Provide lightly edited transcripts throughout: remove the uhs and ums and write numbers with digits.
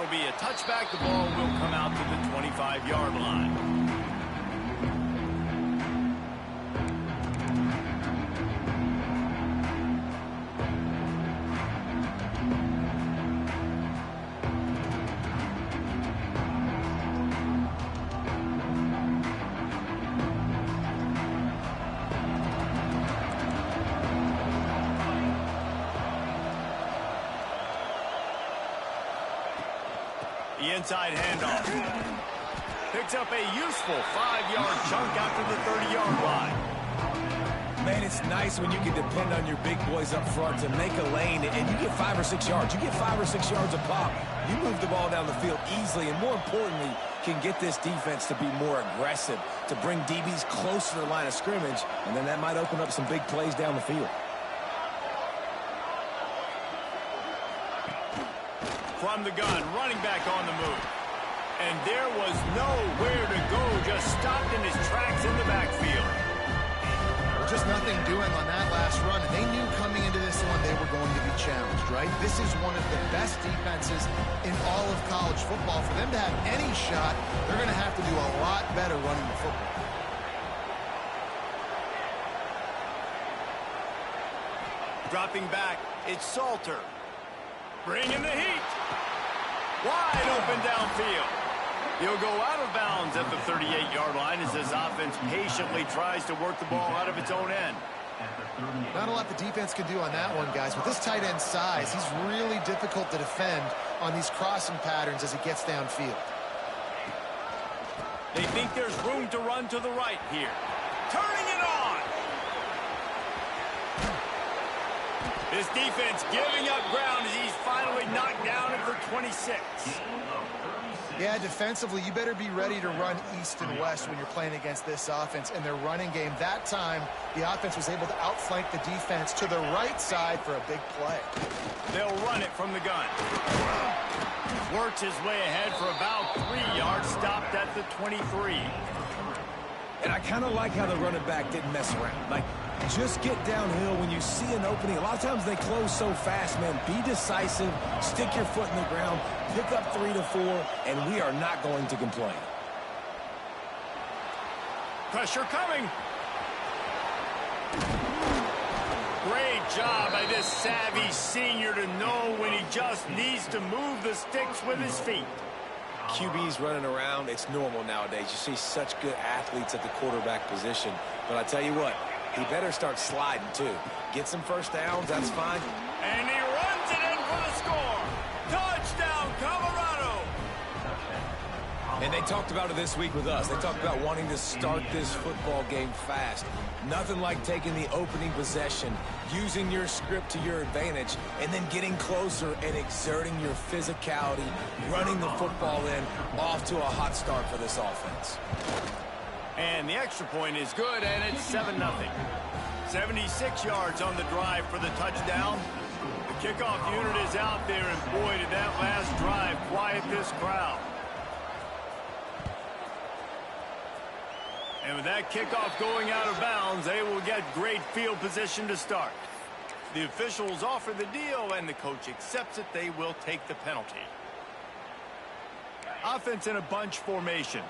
will be a touchback. The ball will come out to the 25-yard line. The inside handoff. Picks up a useful 5-yard chunk after the 30-yard line. Man, it's nice when you can depend on your big boys up front to make a lane, and you get 5 or 6 yards. You get 5 or 6 yards a pop. You move the ball down the field easily, and more importantly, can get this defense to be more aggressive, to bring DBs closer to the line of scrimmage, and then that might open up some big plays down the field. From the gun, running back on the move. And there was nowhere to go, just stopped in his tracks in the backfield. Just nothing doing on that last run. And they knew coming into this one they were going to be challenged, right? This is one of the best defenses in all of college football. For them to have any shot, they're going to have to do a lot better running the football. Dropping back, it's Salter. Bringing the heat. Wide open downfield. He'll go out of bounds at the 38-yard line as this offense patiently tries to work the ball out of its own end. Not a lot the defense can do on that one, guys. With this tight end size, he's really difficult to defend on these crossing patterns as he gets downfield. They think there's room to run to the right here. Turning it on. This defense giving up ground as he's finally knocked down at the 26. Yeah, defensively, you better be ready to run east and west when you're playing against this offense. In their running game, that time, the offense was able to outflank the defense to the right side for a big play. They'll run it from the gun. Works his way ahead for about 3 yards, stopped at the 23. And I kind of like how the running back didn't mess around. Like, just get downhill when you see an opening. A lot of times they close so fast, man. Be decisive, stick your foot in the ground, pick up 3 to 4, and we are not going to complain. Pressure coming. Great job by this savvy senior to know when he just needs to move the sticks with his feet. QBs running around, it's normal nowadays. You see such good athletes at the quarterback position. But I tell you what, he better start sliding too. Get some first downs, that's fine. And he runs it in for the score. Touchdown, Colorado. And they talked about it this week with us. They talked about wanting to start this football game fast. Nothing like taking the opening possession, using your script to your advantage, and then getting closer and exerting your physicality, running the football in, off to a hot start for this offense. And the extra point is good, and it's 7-0. 76 yards on the drive for the touchdown. The kickoff unit is out there, and boy, did that last drive quiet this crowd. And with that kickoff going out of bounds, they will get great field position to start. The officials offer the deal, and the coach accepts it. They will take the penalty. Offense in a bunch formation.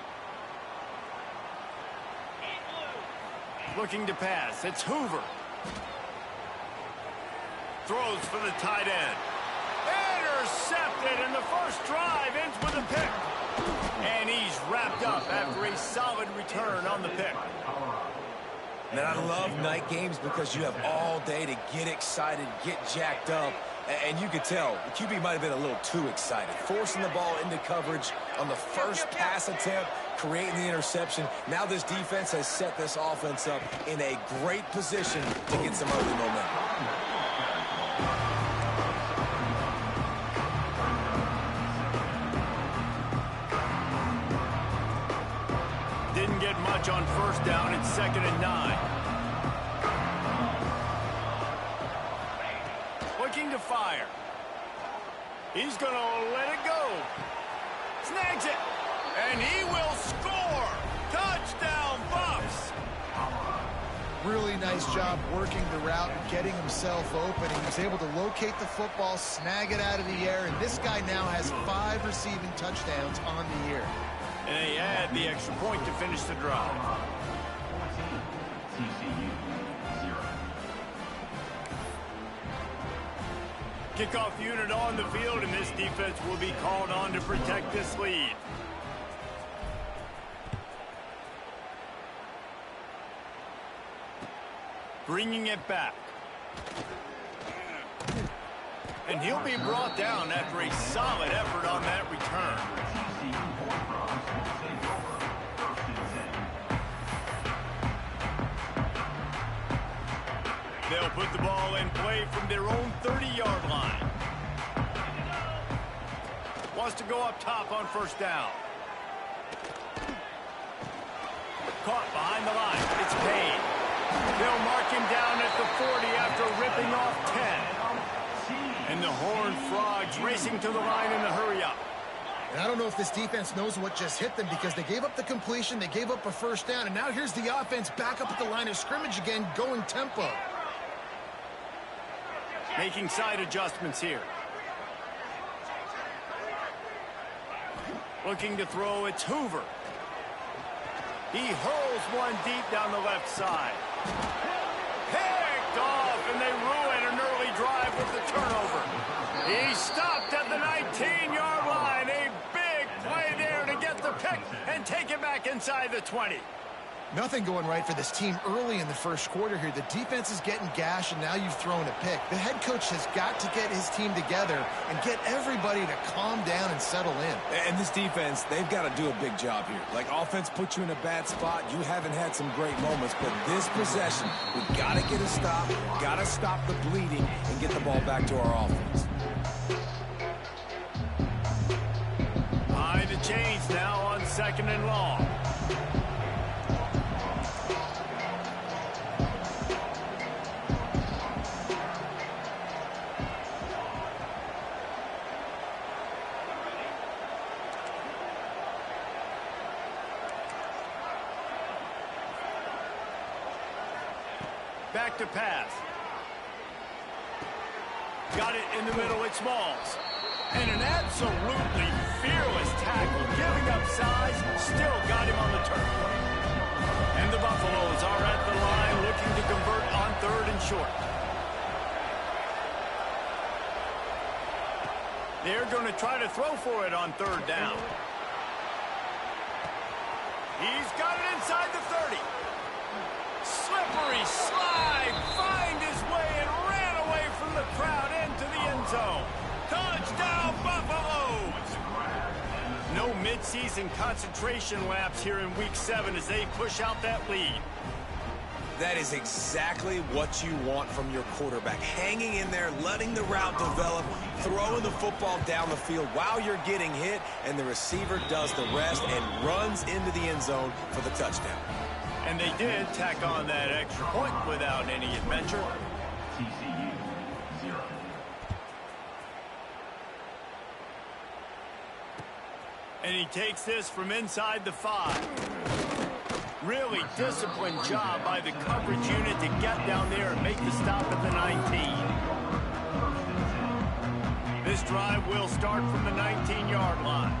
Looking to pass. It's Hoover. Throws for the tight end. Intercepted, and the first drive ends with a pick. And he's wrapped up after a solid return on the pick. Man, I love night games because you have all day to get excited, get jacked up. And you could tell the QB might have been a little too excited. Forcing the ball into coverage on the first pass attempt, creating the interception. Now this defense has set this offense up in a great position to get some early momentum. Didn't get much on first down. It's 2nd and 9. Looking to fire. He's going to let it go. Snags it. And he will score. Touchdown, Buffs. really nice job working the route and getting himself open. He was able to locate the football, snag it out of the air, and this guy now has 5 receiving touchdowns on the year. And they add the extra point to finish the drive. Kickoff unit on the field, and this defense will be called on to protect this lead. Bringing it back. And he'll be brought down after a solid effort on that return. They'll put the ball in play from their own 30-yard line. Wants to go up top on first down. Caught behind the line. It's Payne. They'll mark him down at the 40 after ripping off 10. And the Horned Frogs racing to the line in the hurry-up. And I don't know if this defense knows what just hit them because they gave up the completion, they gave up a first down, and now here's the offense back up at the line of scrimmage again, going tempo. Making side adjustments here. Looking to throw, it's Hoover. He hurls one deep down the left side. Picked off, and they ruin an early drive with the turnover. He stopped at the 19-yard line. A big play there to get the pick and take it back inside the 20. Nothing going right for this team early in the first quarter here. The defense is getting gashed, and now you've thrown a pick. The head coach has got to get his team together and get everybody to calm down and settle in. And this defense, they've got to do a big job here. Like, offense puts you in a bad spot. You haven't had some great moments, but this possession, we got to get a stop, got to stop the bleeding, and get the ball back to our offense. Behind the chains now on 2nd and long. Back to pass. Got it in the middle, it's Smalls. And an absolutely fearless tackle, giving up size, still got him on the turf. And the Buffaloes are at the line looking to convert on 3rd and short. They're going to try to throw for it on 3rd down. He's got it inside the 30. Slippery slide, find his way and ran away from the crowd into the end zone. Touchdown, Buffaloes! No mid-season concentration laps here in Week 7 as they push out that lead. That is exactly what you want from your quarterback. Hanging in there, letting the route develop, throwing the football down the field while you're getting hit, and the receiver does the rest and runs into the end zone for the touchdown. And they did tack on that extra point without any adventure. TCU 0. And he takes this from inside the 5. Really disciplined job by the coverage unit to get down there and make the stop at the 19. This drive will start from the 19-yard line.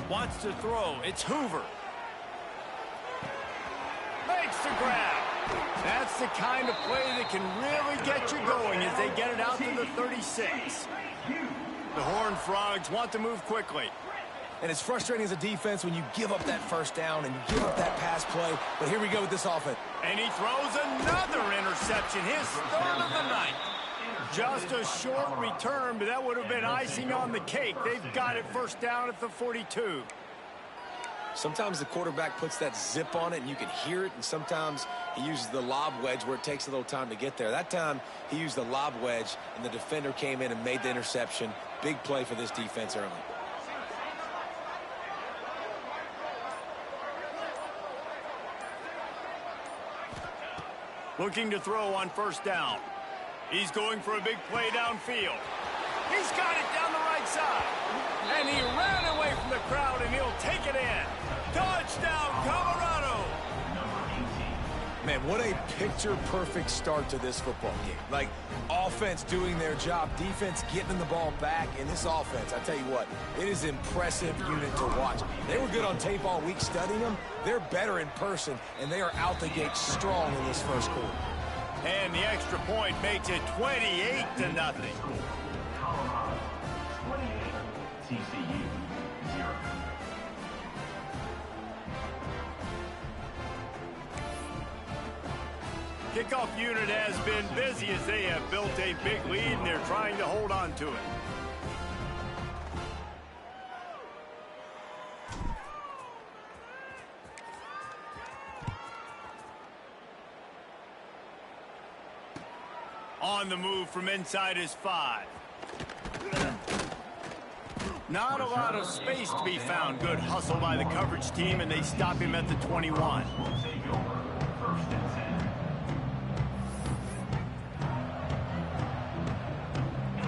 Wants to throw. It's Hoover. Makes the grab. That's the kind of play that can really get you going as they get it out to the 36. The Horned Frogs want to move quickly. And it's frustrating as a defense when you give up that first down and you give up that pass play. But here we go with this offense. And he throws another interception, his 3rd of the night. Just a short return, but that would have been icing on the cake. They've got it first down at the 42. Sometimes the quarterback puts that zip on it and you can hear it, and sometimes he uses the lob wedge where it takes a little time to get there. That time he used the lob wedge and the defender came in and made the interception. Big play for this defense early. Looking to throw on first down. He's going for a big play downfield. He's got it down the right side. And he ran away from the crowd, and he'll take it in. Touchdown, Colorado! Man, what a picture-perfect start to this football game. Like, offense doing their job, defense getting the ball back. In this offense, I tell you what, it is an impressive unit to watch. They were good on tape all week studying them. They're better in person, and they are out the gate strong in this first quarter. And the extra point makes it 28-0. 28, TCU 0. Kickoff unit has been busy as they have built a big lead, and they're trying to hold on to it. On the move from inside his 5. Not a lot of space to be found. Good hustle by the coverage team, and they stop him at the 21. First and 10.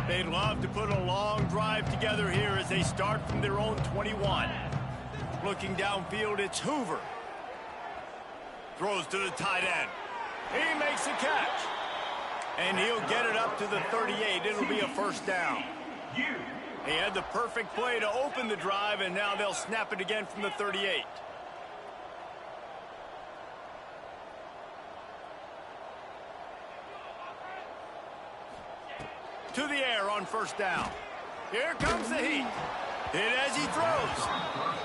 They'd love to put a long drive together here as they start from their own 21. Looking downfield, it's Hoover. Throws to the tight end. He makes the catch. And he'll get it up to the 38. It'll be a first down. He had the perfect play to open the drive, and now they'll snap it again from the 38. To the air on first down. Here comes the heat. Hit as he throws.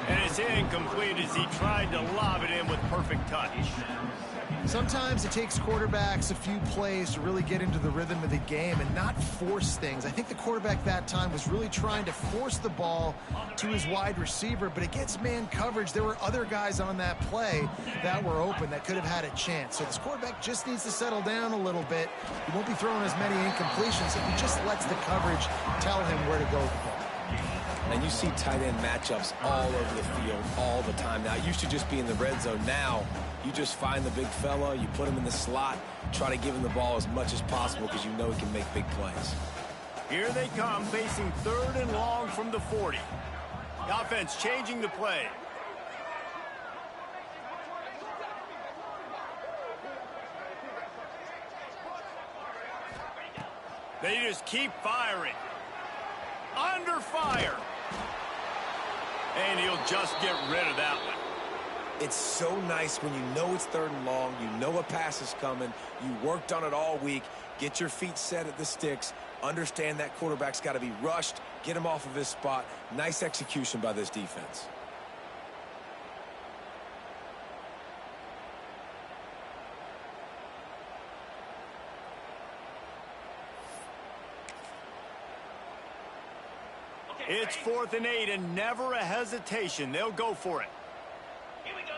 And it's incomplete as he tried to lob it in with perfect touch. Sometimes it takes quarterbacks a few plays to really get into the rhythm of the game and not force things. I think the quarterback that time was really trying to force the ball to his wide receiver, but against man coverage, there were other guys on that play that were open that could have had a chance. So this quarterback just needs to settle down a little bit. He won't be throwing as many incompletions if he just lets the coverage tell him where to go with the ball. And you see tight end matchups all over the field all the time. Now, it used to just be in the red zone. Now, you just find the big fella, you put him in the slot, try to give him the ball as much as possible because you know he can make big plays. Here they come, facing 3rd and long from the 40. The offense changing the play. They just keep firing. Under fire. And he'll just get rid of that one. It's so nice when you know it's 3rd and long, you know a pass is coming, you worked on it all week, get your feet set at the sticks, understand that quarterback's got to be rushed, get him off of his spot. Nice execution by this defense. It's 4th and 8 and never a hesitation. They'll go for it. Here we go.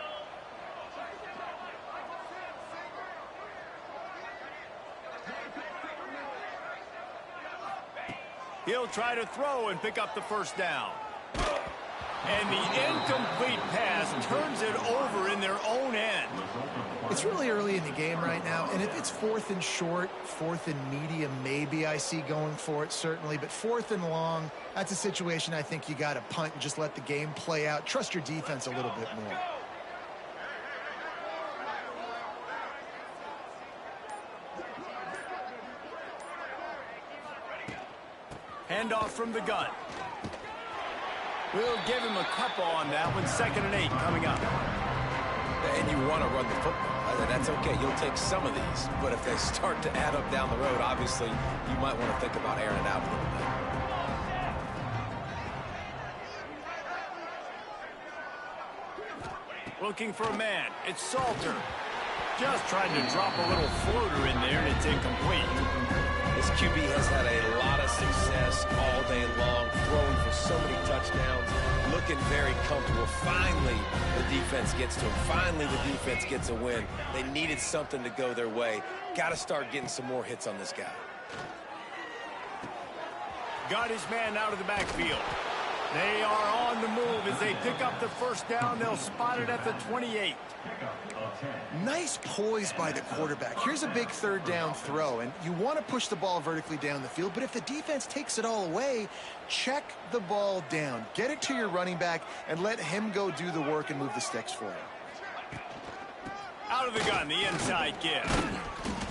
He'll try to throw and pick up the first down. And the incomplete pass turns it over in their own end. It's really early in the game right now, and if it's 4th and short, 4th and medium, maybe I see going for it, certainly. But 4th and long, that's a situation I think you got to punt and just let the game play out. Trust your defense a little bit more. Handoff from the gun. We'll give him a couple on that one. 2nd and 8 coming up. And you want to run the football. That's okay. You'll take some of these. But if they start to add up down the road, obviously, you might want to think about airing it out a little bit. Looking for a man. It's Salter. Just tried to drop a little floater in there, and it's incomplete. This QB has had a lot of success all day long, throwing for so many touchdowns, looking very comfortable. Finally, the defense gets to him. Finally, the defense gets a win. They needed something to go their way. Got to start getting some more hits on this guy. Got his man out of the backfield. They are on the move as they pick up the first down. They'll spot it at the 28. Nice poise by the quarterback. Here's a big 3rd down throw, and you want to push the ball vertically down the field, but if the defense takes it all away, check the ball down. Get it to your running back and let him go do the work and move the sticks for you. Out of the gun, the inside give.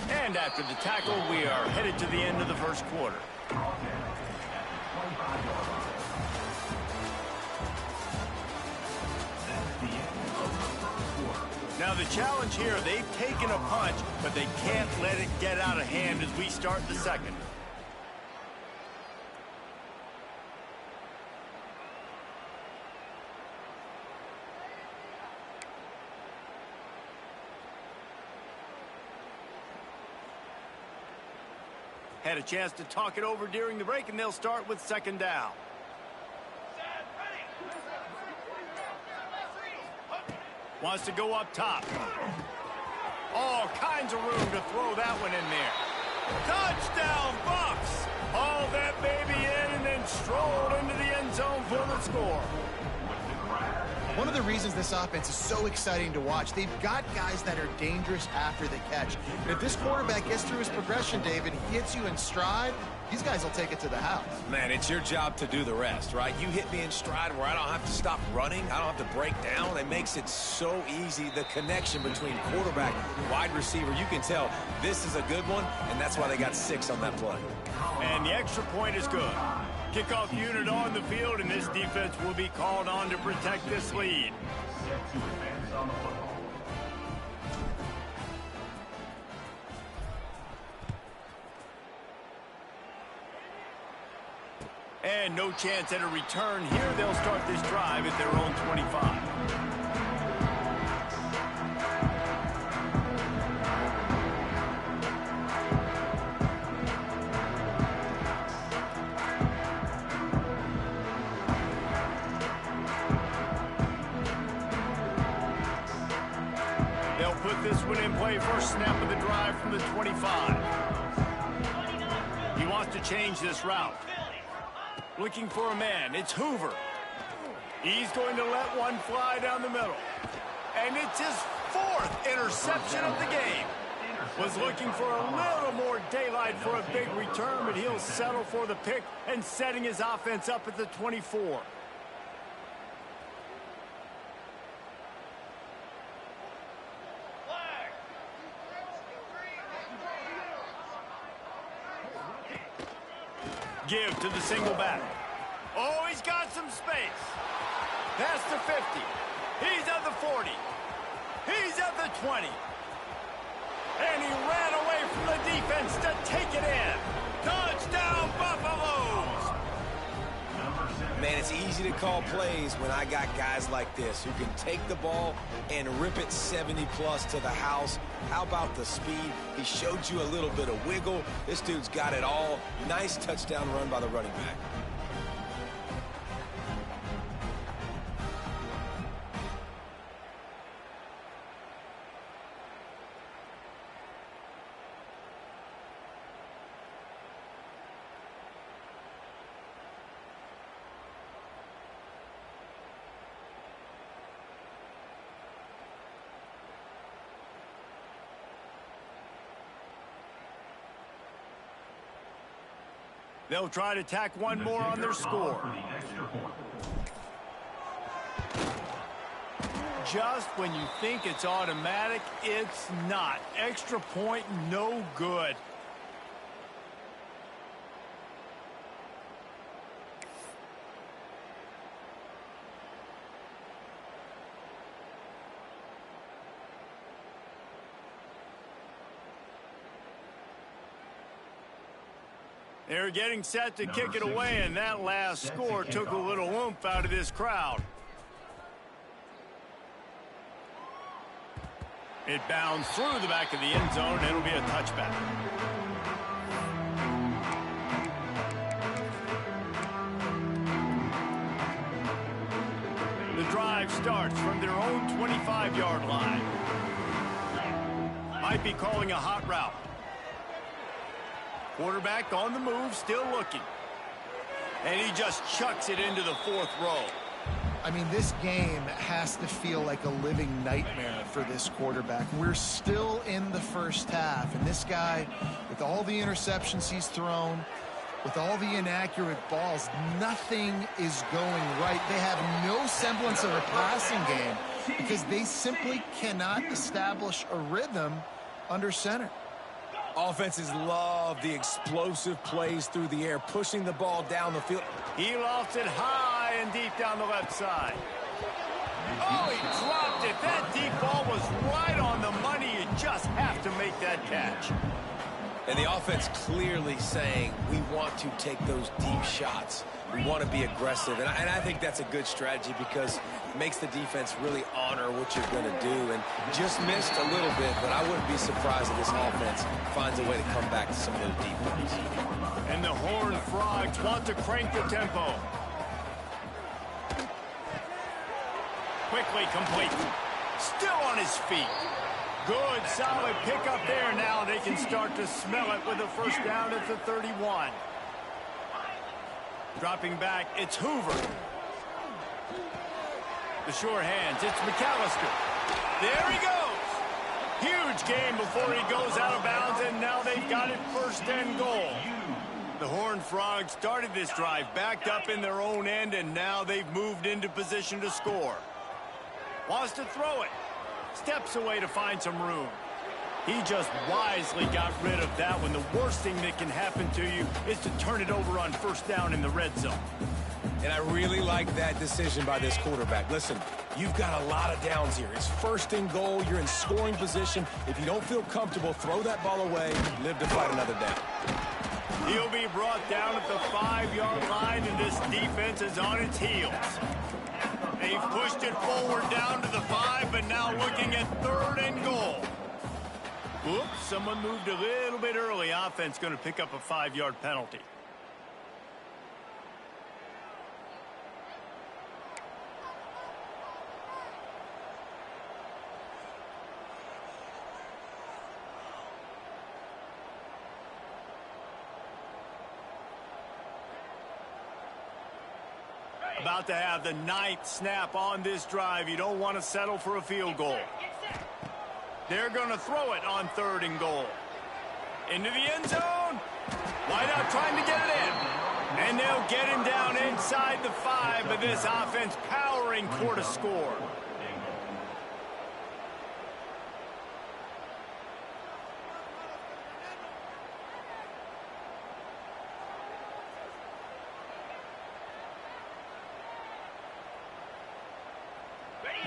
And after the tackle, we are headed to the end of the first quarter. Now the challenge here, they've taken a punch, but they can't let it get out of hand as we start the second. Had a chance to talk it over during the break, and they'll start with second down. Wants to go up top. All kinds of room to throw that one in there. Touchdown, Bucks! Hauled that baby in and then strolled into the end zone for the score. One of the reasons this offense is so exciting to watch, they've got guys that are dangerous after the catch. And if this quarterback gets through his progression, David, he hits you in stride, these guys will take it to the house. Man, it's your job to do the rest, right? You hit me in stride where I don't have to stop running. I don't have to break down. It makes it so easy. The connection between quarterback and wide receiver, you can tell this is a good one, and that's why they got 6 on that play. And the extra point is good. Kickoff unit on the field, and this defense will be called on to protect this lead. Set to advance on the football. And no chance at a return here. They'll start this drive at their own 25. They'll put this one in play. First snap of the drive from the 25. He wants to change this route. Looking for a man. It's Hoover. He's going to let one fly down the middle. And it's his 4th interception of the game. Was looking for a little more daylight for a big return, but he'll settle for the pick and setting his offense up at the 24. Give to the single back. Oh, he's got some space. Past the 50. He's at the 40. He's at the 20. And he ran away from the defense to take it in. Touchdown, Buffaloes! Man, it's easy to call plays when I got guys like this who can take the ball and rip it 70-plus to the house. How about the speed? He showed you a little bit of wiggle. This dude's got it all. Nice touchdown run by the running back. They'll try to tack one more on their score. Just when you think it's automatic, it's not. Extra point, no good. They're getting set to kick it away, and that last score took a little oomph out of this crowd. It bounds through the back of the end zone, and it'll be a touchback. The drive starts from their own 25-yard line. Might be calling a hot route. Quarterback on the move, still looking. And he just chucks it into the 4th row. I mean, this game has to feel like a living nightmare for this quarterback. We're still in the first half, and this guy, with all the interceptions he's thrown, with all the inaccurate balls, nothing is going right. They have no semblance of a passing game. because they simply cannot establish a rhythm under center. Offenses love the explosive plays through the air, pushing the ball down the field. He lofts it high and deep down the left side. Oh, he dropped it. That deep ball was right on the money. You just have to make that catch. And the offense clearly saying, we want to take those deep shots. We want to be aggressive. And I think that's a good strategy because it makes the defense really honor what you're going to do. And just missed a little bit, but I wouldn't be surprised if this offense finds a way to come back to some of those deep ones. And the Horned Frogs want to crank the tempo. Quickly complete. Still on his feet. Good, solid pickup there. Now they can start to smell it with a first down at the 31. Dropping back, it's Hoover. The sure hands, it's McAllister. There he goes. Huge gain before he goes out of bounds, and now they've got it first and goal. The Horned Frogs started this drive backed up in their own end, and now they've moved into position to score. Wants to throw it. Steps away to find some room. He just wisely got rid of that one. The worst thing that can happen to you is to turn it over on first down in the red zone. And I really like that decision by this quarterback. Listen, you've got a lot of downs here. It's first and goal. You're in scoring position. If you don't feel comfortable, throw that ball away. Live to fight another down. He'll be brought down at the 5-yard line, and this defense is on its heels. They've pushed it forward down to the 5, but now looking at third and goal. Oops, someone moved a little bit early. Offense going to pick up a 5-yard penalty. About to have the 9th snap on this drive. You don't want to settle for a field goal. They're going to throw it on third and goal. Into the end zone. Wideout trying to get it in. And they'll get him down inside the 5, but this offense powering toward a score.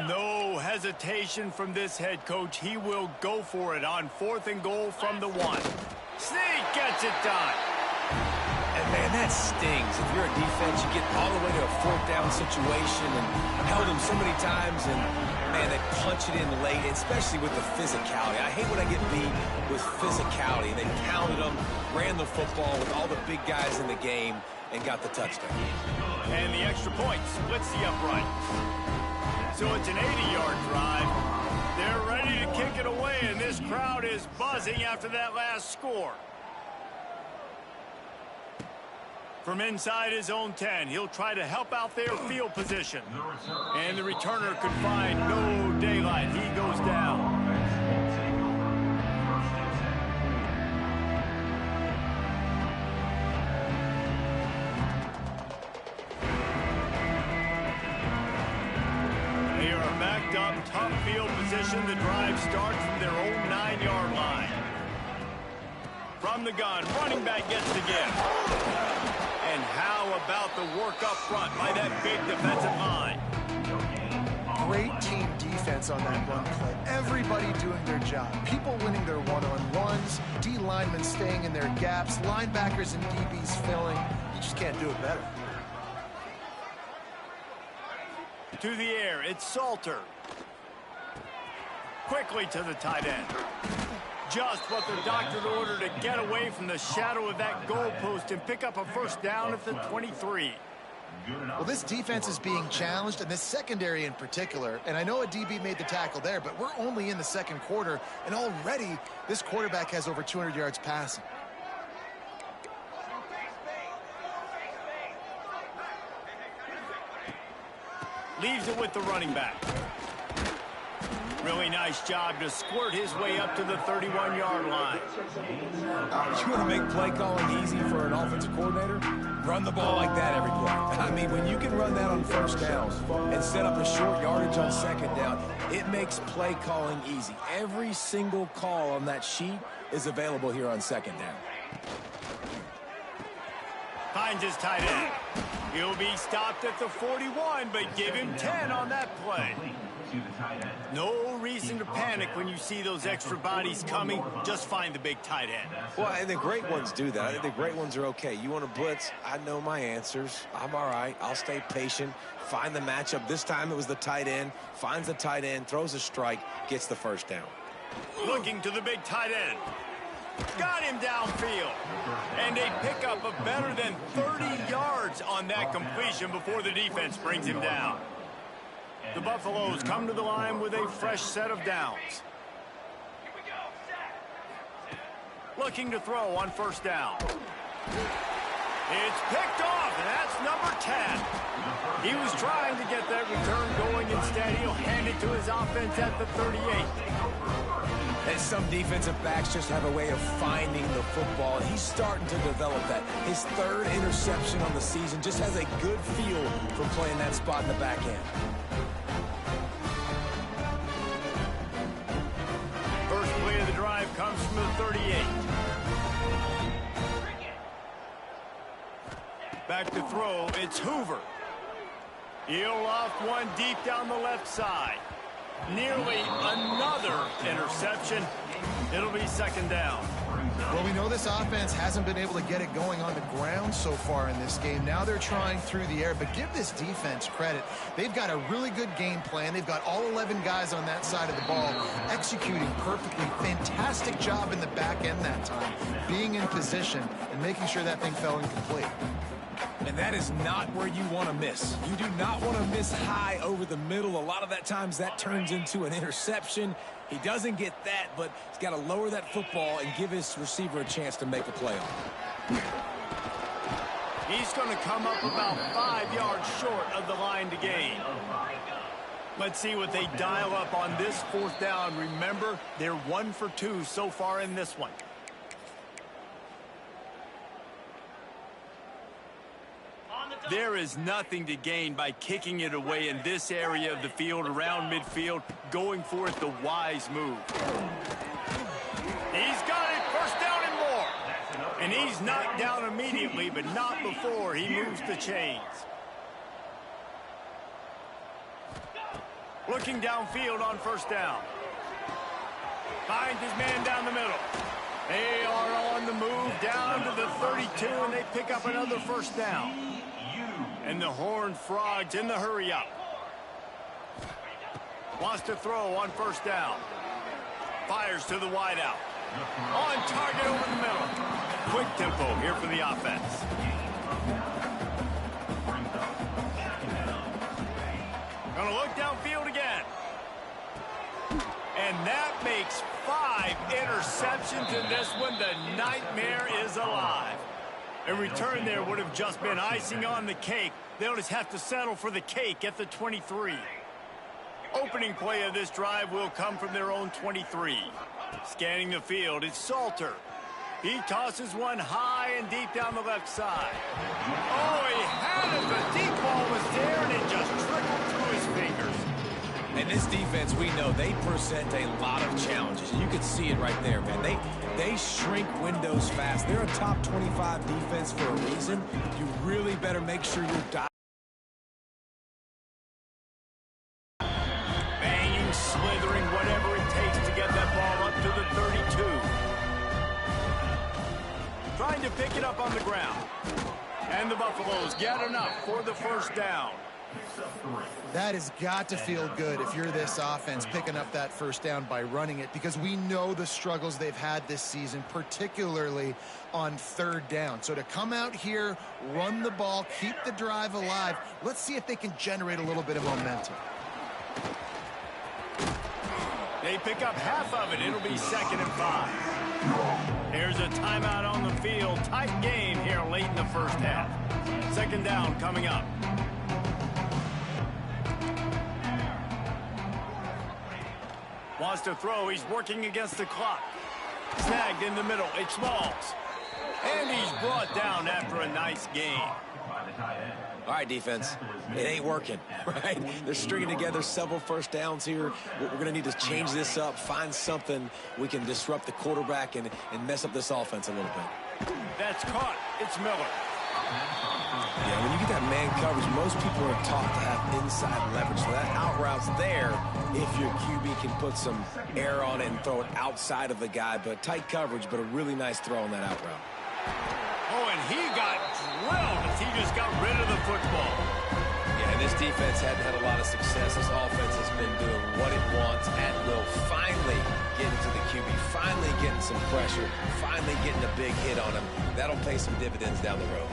No hesitation from this head coach. He will go for it on 4th and goal from the 1. Sneak gets it done. And, man, that stings. If you're a defense, you get all the way to a 4th down situation and held them so many times, and, man, they punch it in late, especially with the physicality. I hate when I get beat with physicality. They pounded them, ran the football with all the big guys in the game, and got the touchdown. And the extra point splits the upright. So it's an 80-yard drive. They're ready to kick it away, and this crowd is buzzing after that last score. From inside his own 10, he'll try to help out their field position. And the returner could find no daylight. He goes down. Backed up, tough field position. The drive starts from their own 9-yard line. From the gun, running back gets the give. And how about the work up front by that big defensive line? Great team defense on that run play. Everybody doing their job. People winning their one-on-ones, D linemen staying in their gaps, linebackers and DBs filling. You just can't do it better. To the air, it's Salter. Quickly to the tight end. Just what the doctor ordered to get away from the shadow of that goalpost and pick up a first down at the 23. Well, this defense is being challenged, and this secondary in particular, and I know a DB made the tackle there, but we're only in the second quarter, and already this quarterback has over 200 yards passing. Leaves it with the running back. really nice job to squirt his way up to the 31-yard line. You want to make play calling easy for an offensive coordinator? Run the ball like that every play. I mean, when you can run that on first downs and set up a short yardage on second down, it makes play calling easy. Every single call on that sheet is available here on second down. Finds his tight end. He'll be stopped at the 41, but give him 10 on that play. No reason to panic when you see those extra bodies coming. Just find the big tight end. Well, and the great ones do that. I think the great ones are okay. You want to blitz? I know my answers. I'm all right. I'll stay patient. Find the matchup. This time it was the tight end. Finds the tight end, throws a strike, gets the first down. Looking to the big tight end. Got him downfield. And a pickup of better than 30 yards on that completion before the defense brings him down. The Buffaloes come to the line with a fresh set of downs. Looking to throw on first down. It's picked off, and that's number 10. He was trying to get that return going. Instead, he'll hand it to his offense at the 38. And some defensive backs just have a way of finding the football. He's starting to develop that. His third interception on the season, just has a good feel for playing that spot in the back end. First play of the drive comes from the 38. Back to throw, it's Hoover. He'll loft one deep down the left side. Nearly another interception. It'll be second down. Well, we know this offense hasn't been able to get it going on the ground so far in this game. Now they're trying through the air, but give this defense credit. They've got a really good game plan. They've got all 11 guys on that side of the ball executing perfectly. Fantastic job in the back end that time, being in position and making sure that thing fell incomplete. And that is not where you want to miss. You do not want to miss high over the middle. A lot of that times that turns into an interception. He doesn't get that, but he's got to lower that football and give his receiver a chance to make a play on it. He's going to come up about 5 yards short of the line to gain. Let's see what they dial up on this fourth down. Remember, they're 1 for 2 so far in this one. There is nothing to gain by kicking it away in this area of the field around midfield, going for it the wise move. He's got it, first down and more. And he's knocked down immediately, but not before he moves the chains. Looking downfield on first down. Finds his man down the middle. They are on the move down to the 32, and they pick up another first down. And the Horned Frogs in the hurry-up. Wants to throw on first down. Fires to the wideout. On target over the middle. Quick tempo here for the offense. Gonna look downfield again. And that makes 5 interceptions in this one. The nightmare is alive. A return there would have just been icing on the cake. They'll just have to settle for the cake at the 23. Opening play of this drive will come from their own 23. Scanning the field, it's Salter. He tosses one high and deep down the left side. Oh, he had it. The deep ball was there, and it just trickled through his fingers. And this defense, we know, they present a lot of challenges. You can see it right there, man. They shrink windows fast. They're a top 25 defense for a reason. You really better make sure you're banging, slithering, whatever it takes to get that ball up to the 32. Trying to pick it up on the ground. And the Buffaloes get enough for the first down. That has got to feel good if you're this offense picking up that first down by running it, because we know the struggles they've had this season, particularly on third down. So to come out here, run the ball, keep the drive alive, let's see if they can generate a little bit of momentum. They pick up half of it. It'll be 2nd and 5. There's a timeout on the field. Tight game here late in the first half. 2nd down coming up. Wants to throw. He's working against the clock. Snagged in the middle. It's Smalls. And he's brought down after a nice game. All right, defense, it ain't working, right? They're stringing together several first downs here. We're going to need to change this up, find something we can disrupt the quarterback and mess up this offense a little bit. That's caught. It's Miller. Yeah, when you get that man coverage, most people are taught to have inside leverage. So that out route's there if your QB can put some air on it and throw it outside of the guy. But tight coverage, but a really nice throw on that out route. Oh, and he got drilled as he just got rid of the football. Yeah, this defense hadn't had a lot of success. This offense has been doing what it wants and will finally get into the QB, finally getting some pressure, finally getting a big hit on him. That'll pay some dividends down the road.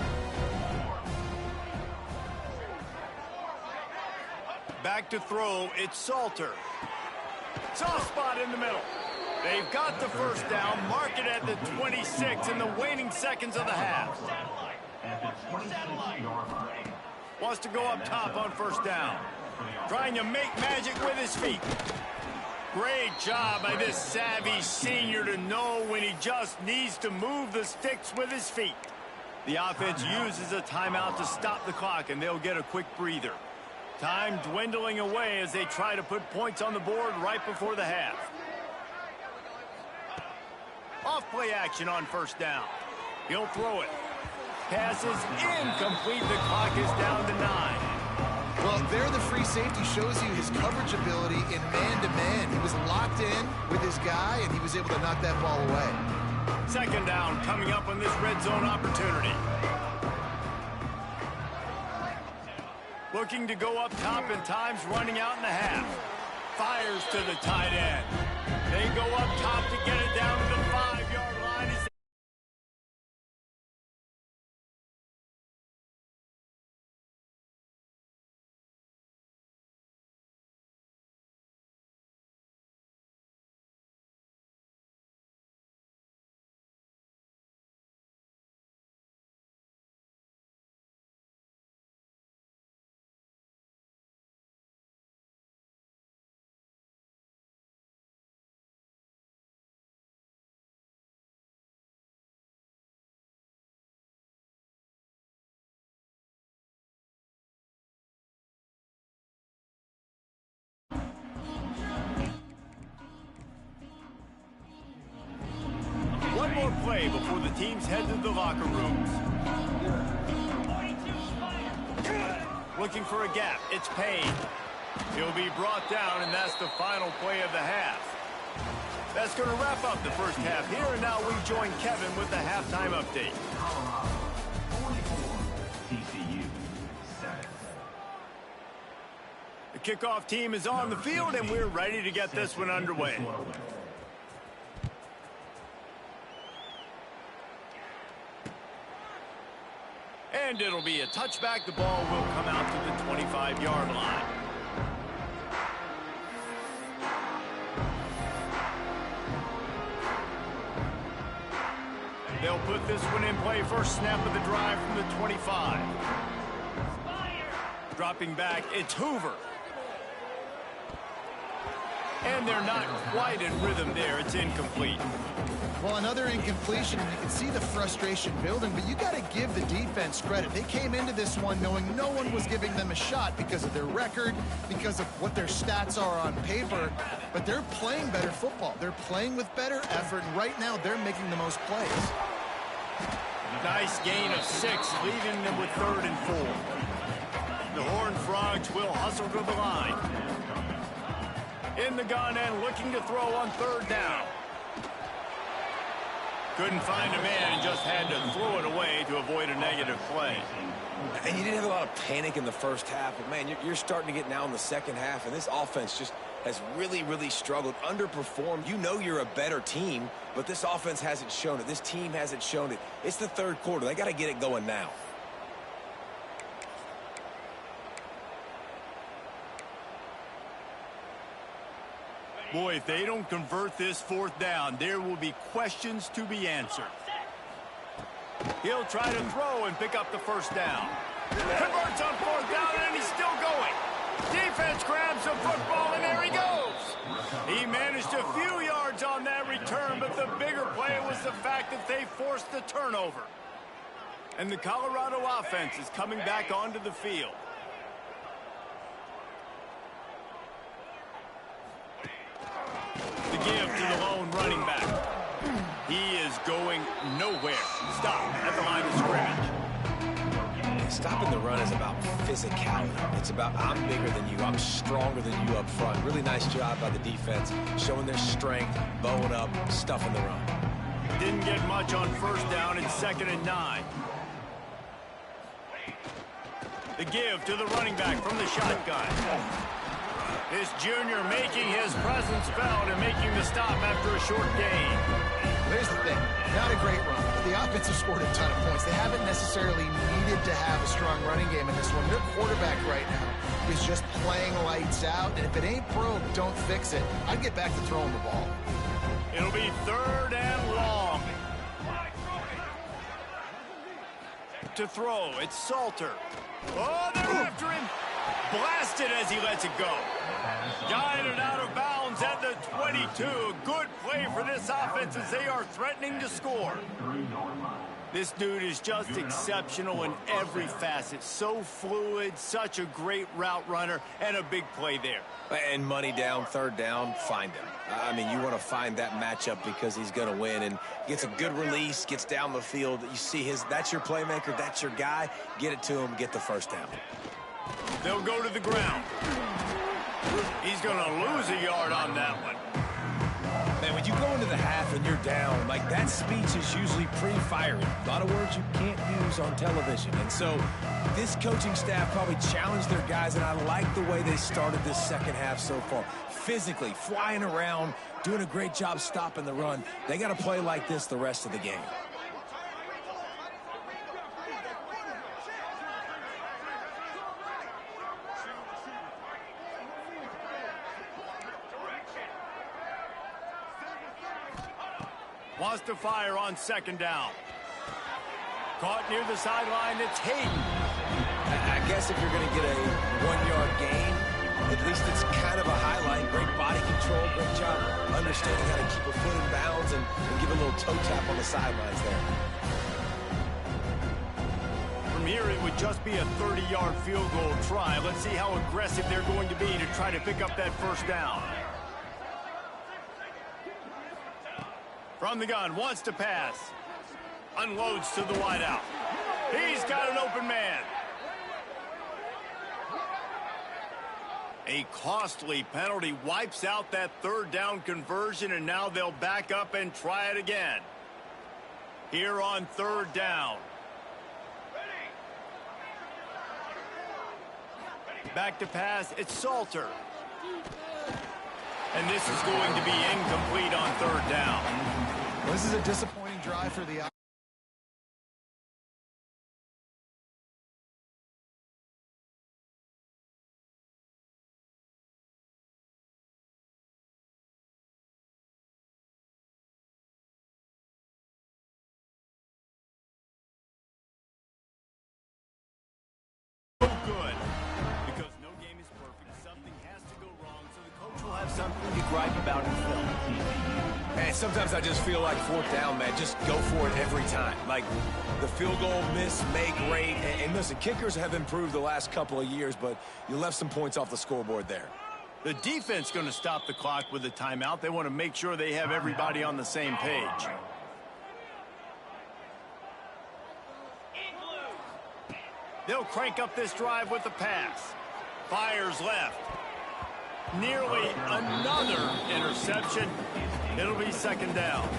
Back to throw, it's Salter. Soft spot in the middle. They've got the first down, mark it at the 26 in the waning seconds of the half. Wants to go up top on first down. Trying to make magic with his feet. Great job by this savvy senior to know when he just needs to move the sticks with his feet. The offense uses a timeout to stop the clock, and they'll get a quick breather. Time dwindling away as they try to put points on the board right before the half. Off-play action on first down. He'll throw it. Pass is incomplete. The clock is down to 9. Well, there the free safety shows you his coverage ability in man-to-man. He was locked in with his guy, and he was able to knock that ball away. Second down coming up on this red zone opportunity. Looking to go up top, and time's running out in the half. Fires to the tight end. They go up top to get it down to the 5-yard line. One more play before the teams head to the locker rooms. Looking for a gap. It's Payne. He'll be brought down, and that's the final play of the half. That's going to wrap up the first half here, and now we join Kevin with the halftime update. The kickoff team is on the field, and we're ready to get this one underway. And it'll be a touchback. The ball will come out to the 25-yard line. They'll put this one in play. First snap of the drive from the 25. Dropping back, it's Hoover. And they're not quite in rhythm there. It's incomplete. Well, another incompletion, and you can see the frustration building, but you got to give the defense credit. They came into this one knowing no one was giving them a shot because of their record, because of what their stats are on paper, but they're playing better football. They're playing with better effort, and right now they're making the most plays. Nice gain of 6, leaving them with 3rd and 4. The Horned Frogs will hustle to the line. In the gun and looking to throw on 3rd down. Couldn't find a man and just had to throw it away to avoid a negative play. And you didn't have a lot of panic in the first half, but, man, you're starting to get now in the second half, and this offense just has really, really struggled, underperformed. You know you're a better team, but this offense hasn't shown it. This team hasn't shown it. It's the 3rd quarter. They got to get it going now. Boy, if they don't convert this 4th down, there will be questions to be answered. He'll try to throw and pick up the first down. Converts on 4th down, and he's still going. Defense grabs the football, and there he goes. He managed a few yards on that return, but the bigger play was the fact that they forced the turnover. And the Colorado offense is coming back onto the field. The give to the lone running back. He is going nowhere. Stop at the line of scrimmage. Stopping the run is about physicality. It's about I'm bigger than you, I'm stronger than you up front. Really nice job by the defense, showing their strength, bowing up, stuffing the run. Didn't get much on first down. It's 2nd and 9. The give to the running back from the shotgun. This junior making his presence felt and making the stop after a short gain. Here's the thing. Not a great run, but the offense has scored a ton of points. They haven't necessarily needed to have a strong running game in this one. Their quarterback right now is just playing lights out, and if it ain't broke, don't fix it. I'd get back to throwing the ball. It'll be 3rd and long. To throw, it's Salter. Oh, they're after him. Blasted as he lets it go. Guided out of bounds at the 22. Good play for this offense as they are threatening to score. This dude is just exceptional in every facet. So fluid, such a great route runner, and a big play there. And money down, 3rd down, find him. I mean, you want to find that matchup because he's going to win, and gets a good release, gets down the field. You see that's your playmaker, that's your guy. Get it to him, get the 1st down. They'll go to the ground. He's going to lose a yard on that one. Man, when you go into the half and you're down, like that speech is usually pretty fiery. A lot of words you can't use on television. And so this coaching staff probably challenged their guys, and I like the way they started this 2nd half so far. Physically, flying around, doing a great job stopping the run. They got to play like this the rest of the game. Wants to fire on 2nd down. Caught near the sideline, it's Hayden. I guess if you're going to get a 1-yard gain, at least it's kind of a highlight. Great body control, great job understanding how to keep a foot in bounds and give a little toe tap on the sidelines there. From here, it would just be a 30-yard field goal try. Let's see how aggressive they're going to be to try to pick up that 1st down. From the gun, wants to pass. Unloads to the wideout. He's got an open man. A costly penalty wipes out that 3rd down conversion, and now they'll back up and try it again. Here on 3rd down. Back to pass, it's Salter. And this is going to be incomplete on 3rd down. Well, this is a disappointing drive for the good. Because no game is perfect. Something has to go wrong, so the coach will have something to gripe about in film. And sometimes I just feel like 4th down, man, just go for it every time. Like the field goal miss, make rate. And listen, kickers have improved the last couple of years, but you left some points off the scoreboard there. The defense going to stop the clock with a timeout. They want to make sure they have everybody on the same page. They'll crank up this drive with the pass. Fires left. Nearly another interception. It'll be 2nd down.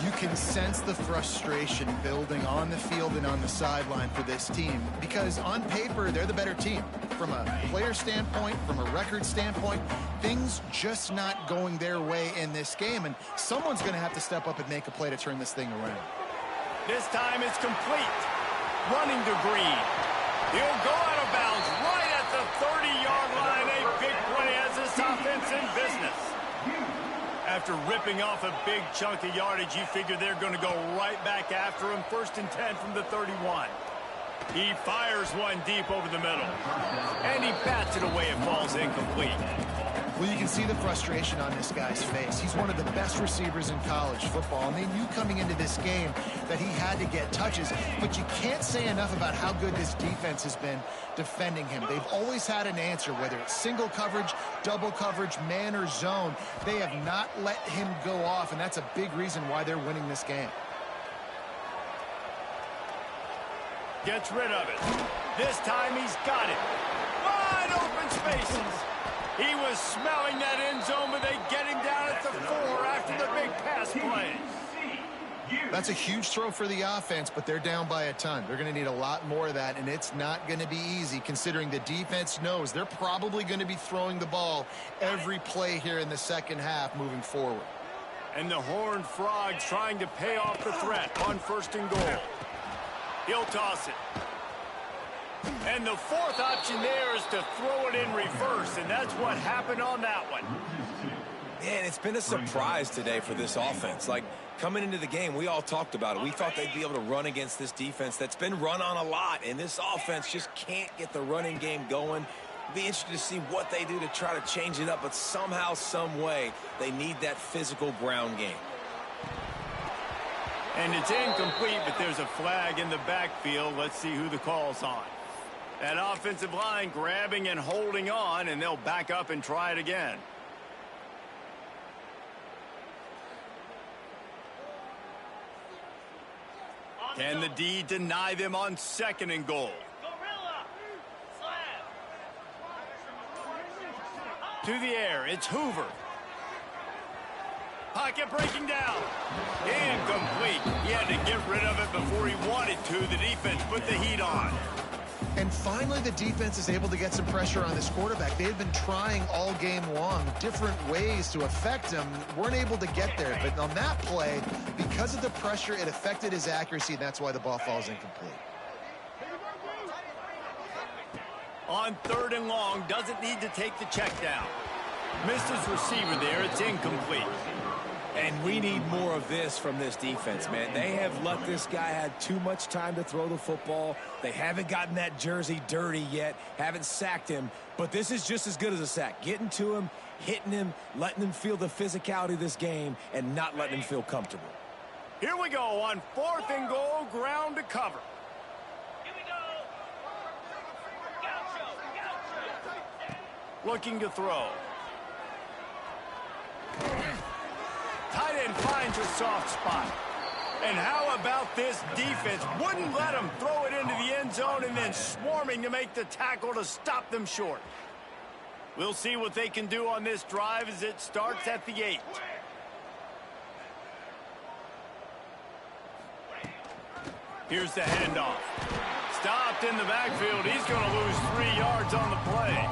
You can sense the frustration building on the field and on the sideline for this team because on paper, they're the better team. From a player standpoint, from a record standpoint, things just not going their way in this game, and someone's going to have to step up and make a play to turn this thing around. This time it's complete. Running to Green. He'll go out of bounds right at the 30-yard line. A big play as this offense in business. After ripping off a big chunk of yardage, you figure they're going to go right back after him. 1st and 10 from the 31. He fires one deep over the middle. And he bats it away. It falls incomplete. Well, you can see the frustration on this guy's face. He's one of the best receivers in college football, and they knew coming into this game that he had to get touches, but you can't say enough about how good this defense has been defending him. They've always had an answer, whether it's single coverage, double coverage, man or zone. They have not let him go off, and that's a big reason why they're winning this game. Gets rid of it. This time he's got it. Wide open spaces. He was smelling that end zone, but they get him down at the 4 after the big pass play. That's a huge throw for the offense, but they're down by a ton. They're going to need a lot more of that, and it's not going to be easy considering the defense knows they're probably going to be throwing the ball every play here in the second half moving forward. And the Horned Frogs trying to pay off the threat on 1st and goal. He'll toss it. And the fourth option there is to throw it in reverse, and that's what happened on that one. Man, it's been a surprise today for this offense. Like, coming into the game, we all talked about it. We thought they'd be able to run against this defense that's been run on a lot, and this offense just can't get the running game going. It'll be interesting to see what they do to try to change it up, but somehow, some way, they need that physical ground game. And it's incomplete, but there's a flag in the backfield. Let's see who the call's on. That offensive line grabbing and holding on, and they'll back up and try it again. Can the D deny them on 2nd and goal? To the air, it's Hoover. Pocket breaking down. Incomplete. He had to get rid of it before he wanted to. The defense put the heat on. And finally, the defense is able to get some pressure on this quarterback. They had been trying all game long different ways to affect him. Weren't able to get there. But on that play, because of the pressure, it affected his accuracy. And that's why the ball falls incomplete. On 3rd and long, doesn't need to take the check down. Missed his receiver there. It's incomplete. And we need more of this from this defense, man. They have let this guy have too much time to throw the football. They haven't gotten that jersey dirty yet, haven't sacked him. But this is just as good as a sack. Getting to him, hitting him, letting him feel the physicality of this game, and not letting him feel comfortable. Here we go on 4th and goal, ground to cover. Looking to throw. Tight end finds a soft spot. And how about this defense? Wouldn't let him throw it into the end zone and then swarming to make the tackle to stop them short. We'll see what they can do on this drive as it starts at the 8. Here's the handoff. Stopped in the backfield. He's going to lose 3 yards on the play.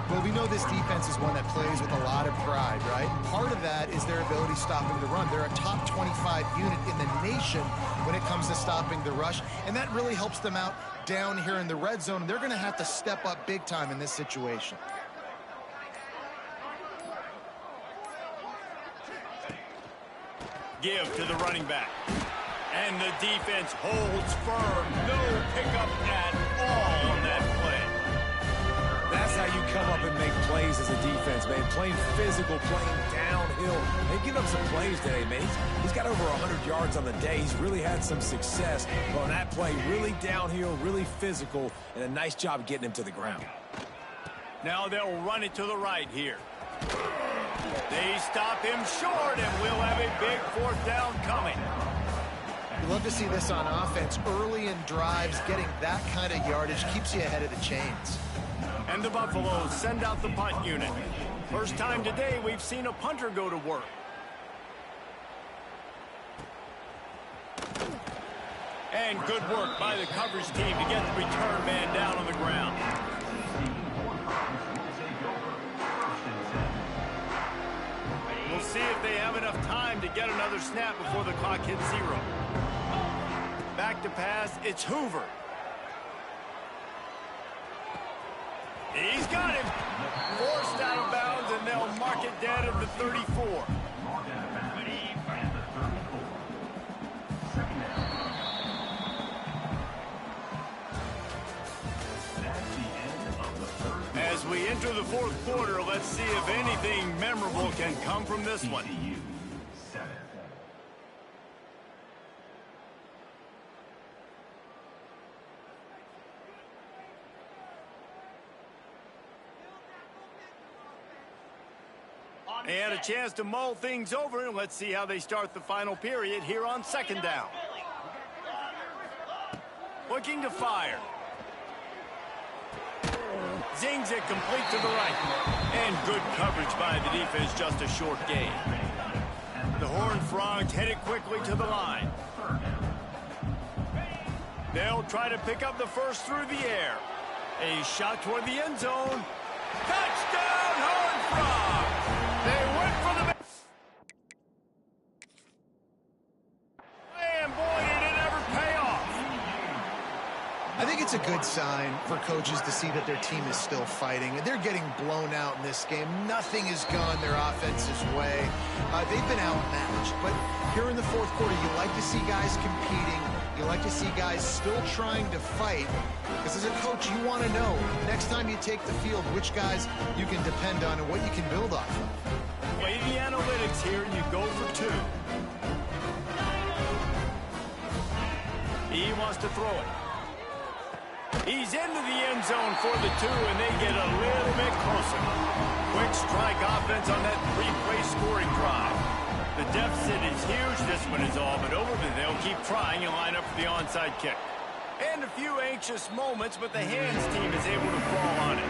Well, we know this defense is one that plays with a lot of pride, right? And part of that is their ability stopping the run. They're a top 25 unit in the nation when it comes to stopping the rush, and that really helps them out down here in the red zone. They're going to have to step up big time in this situation. Give to the running back. And the defense holds firm. No pickup at all on that play. That's how you come up and make plays as a defense, man. Playing physical, playing downhill. They give up some plays today, man. He's got over 100 yards on the day. He's really had some success. But on that play, really downhill, really physical, and a nice job getting him to the ground. Now they'll run it to the right here. They stop him short, and we'll have a big 4th down coming. You love to see this on offense. Early in drives, getting that kind of yardage keeps you ahead of the chains. And the Buffaloes send out the punt unit. First time today we've seen a punter go to work. And good work by the coverage team to get the return man down on the ground. We'll see if they have enough time to get another snap before the clock hits 0. Back to pass, it's Hoover. He's got him. Forced out of bounds, and they'll mark it down at the 34. As we enter into the fourth quarter. Let's see if anything memorable can come from this one. And a chance to mull things over, and let's see how they start the final period here on second down. Looking to fire. Zings it complete to the right. And good coverage by the defense, just a short gain. The Horned Frogs headed quickly to the line. They'll try to pick up the first through the air. A shot toward the end zone. Touchdown, Horned Frogs! They went for the... And boy, did it ever pay off. I think it's a good sign for coaches to see that their team is still fighting. They're getting blown out in this game. Nothing has gone their offense's way. They've been outmatched. But here in the fourth quarter, you like to see guys competing. You like to see guys still trying to fight. Because as a coach, you want to know, next time you take the field, which guys you can depend on and what you can build off of. Play the analytics here, and you go for two. He wants to throw it. He's into the end zone for the two, and they get a little bit closer. Quick strike offense on that three-play scoring drive. The deficit is huge. This one is all but over, but they'll keep trying and line up for the onside kick. And a few anxious moments, but the hands team is able to fall on it.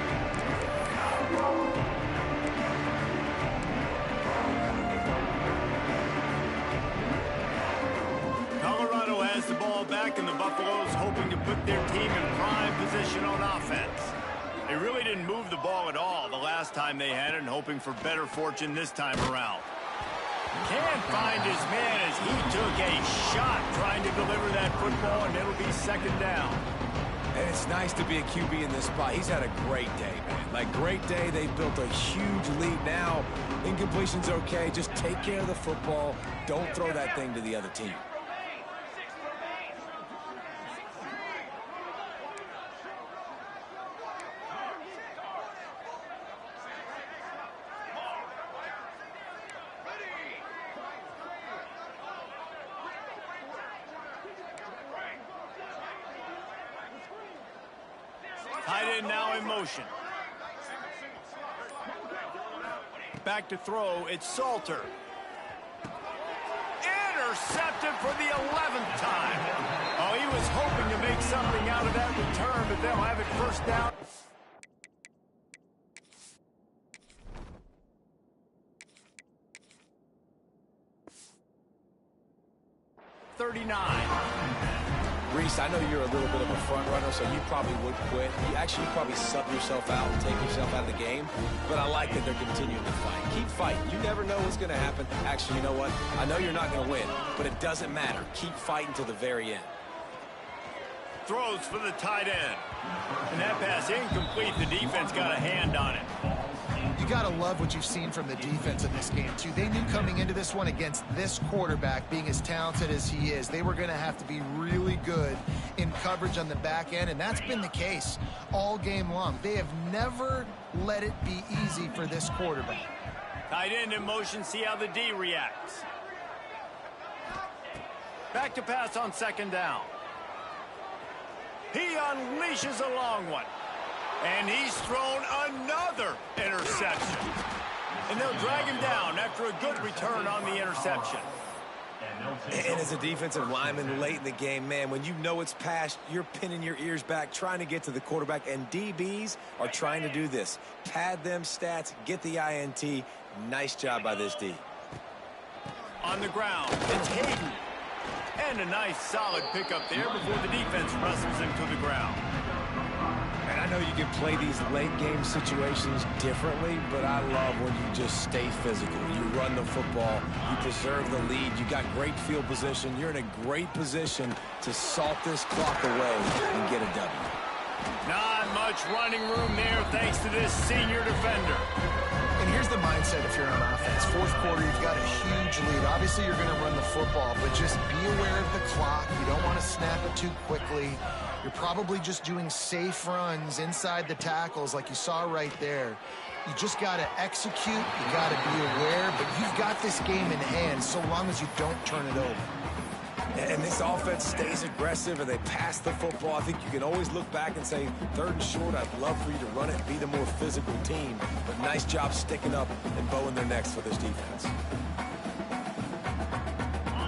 Colorado has the ball back, and the Buffaloes hoping to put their team in prime position on offense. They really didn't move the ball at all the last time they had it, and hoping for better fortune this time around. Can't find his man as he took a shot trying to deliver that football, and it'll be second down. And it's nice to be a QB in this spot. He's had a great day, man. Like, great day. They built a huge lead now. Incompletion's okay. Just take care of the football. Don't throw that thing to the other team. Tight end now in motion. Back to throw, it's Salter. Intercepted for the 11th time. Oh, he was hoping to make something out of that return, but they'll have it first down. Reese, I know you're a little bit of a front runner, so you probably would quit. You probably sub yourself out and take yourself out of the game. But I like that they're continuing to fight. Keep fighting. You never know what's going to happen. Actually, you know what? I know you're not going to win, but it doesn't matter. Keep fighting to the very end. Throws for the tight end. And that pass incomplete. The defense got a hand on it. You got to love what you've seen from the defense in this game, too. They knew coming into this one against this quarterback, being as talented as he is, they were going to have to be really good in coverage on the back end, and that's been the case all game long. They have never let it be easy for this quarterback. Tight end in motion, see how the D reacts. Back to pass on second down. He unleashes a long one. And he's thrown another interception. And they'll drag him down after a good return on the interception. And as a defensive lineman late in the game, man, when you know it's past, you're pinning your ears back, trying to get to the quarterback, and DBs are trying to do this. Pad them stats, get the INT. Nice job by this D. On the ground, it's Hayden. And a nice solid pickup there before the defense wrestles him to the ground. And I know you can play these late game situations differently, but I love when you just stay physical. You run the football, you preserve the lead, you got great field position, you're in a great position to salt this clock away and get a W. Not much running room there thanks to this senior defender. And here's the mindset if you're on offense. Fourth quarter, you've got a huge huge lead. Obviously, you're going to run the football, but just be aware of the clock. You don't want to snap it too quickly. You're probably just doing safe runs inside the tackles like you saw right there. You just got to execute. You got to be aware, but you've got this game in hand so long as you don't turn it over. And this offense stays aggressive and they pass the football. I think you can always look back and say, 3rd and short, I'd love for you to run it and be the more physical team. But nice job sticking up and bowing their necks for this defense.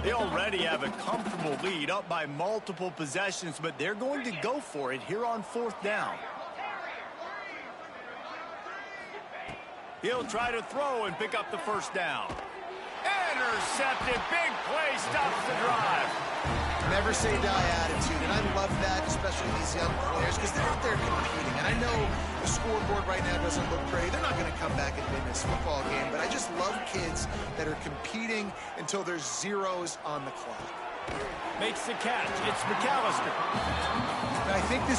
They already have a comfortable lead, up by multiple possessions, but they're going to go for it here on 4th down. He'll try to throw and pick up the 1st down. Intercepted. Big play stops the drive. Never say die attitude, and I love that, especially these young players, because they're out there competing. And I know the scoreboard right now doesn't look pretty. They're not going to come back and win this football game, but I just love kids that are competing until there's zeros on the clock. Makes the catch. It's McAllister. And I think this